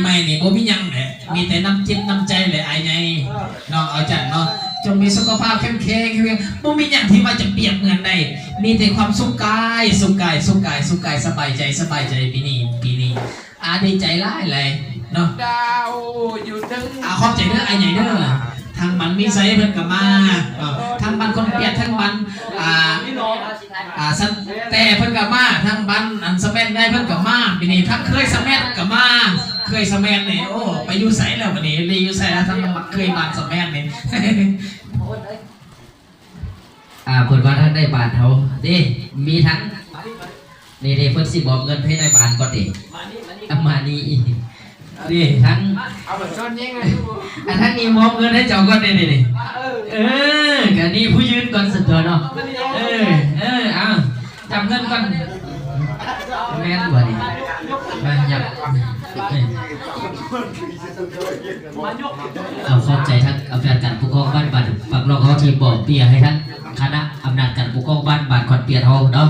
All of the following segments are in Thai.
ม่นี่บ่มียังแหละมีแต่น้ำจิตน้ำใจเลยไอ้ไงเนาะเอาจันเนาะจงมีสุขภาพเข้มแข็งบ่มีอย่างที่มาจะเปรียบเหมือนได้มีแต่ความสุขกายสุขกายสุขกายสุขกายสบายใจปีนี้ดีใจร้ายเลยเนาะดาวอยู่ถึงขอบใจเด้อไอ้ใหญ่เด้อทางมันมีไซเพิ่นกับมาทางมันคนเปียกทางมันสันแต่เพิ่นกับมาทางมันอันสแมนได้เพิ่นกับมาปีนี้ทั้งเคยสแมนกับมาเคยสแมนนี่โอ้ไปอยู่ไสแล้ววันนี้รีอยู่ไสแล้วทั้งเคยบานสแมนนี่ผลว่าท่านได้บาทเขาดิมีทั้งนี่เพิ่นสิบอกเงินให้ได้บาทก่อนดิมานี่ดิทั้งเอาแบบซ้อนยังไงทั้งนี้มอบเงินให้เจ้าก่อนดิกันนี่ผู้ยืนก่อนสุดตัวเนาะเอาจำเงินก่อนแม่นบ่ดิมาหยับเอาเข้าใจทั้งอำนาจการปกครองบ้านบัดฝักรองเขาทีบอกเปียให้ทั้งคณะอำนาจการปกครองบ้านบัดคอนเปียทองเนาะ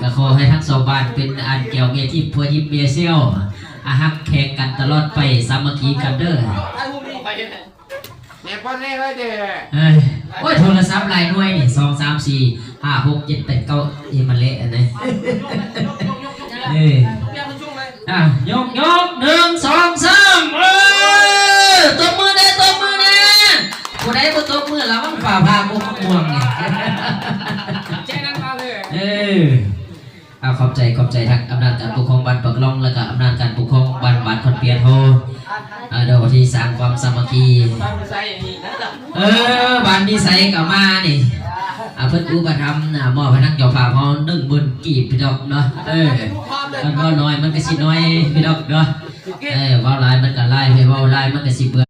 ก็ขอให้ทั้งสองบ้านเป็นอันเกี่ยวเมียที่พัวยิบเมียเซี่ยวฮักแข่งกันตลอดไปสามัคคีกันเด้อเนี่ยป้อนแน่เลยเด้อโอ้ยโทรศัพท์หลายหน่วยนี่2 3 4 5 6 7 8 9มันเละอันนี้ยก1 2 3ตบมือได้ผู้ใดบ่ตบมือแล้วมันฝ่าพาบ่ม่วงนี่แจ้งนั่นมาเลยขอบใจทางอำนาจการปกครองบ้านปักล่องแล้วก็อำนาจการปกครองบ้านคอนเปียโทเดี๋ยวที่สร้างความสามัคคีบ้านนิสัยกับมานี่เพิ่นอุปถัมภ์มอบให้นักเจ้าภาพเฮา10,000 กีบพี่ดอกเนาะมันก็น้อยมันก็สิน้อยพี่ดอกเนาะเว้าหลายมันก็หลายเว้าหลายมันก็สิเบื่อ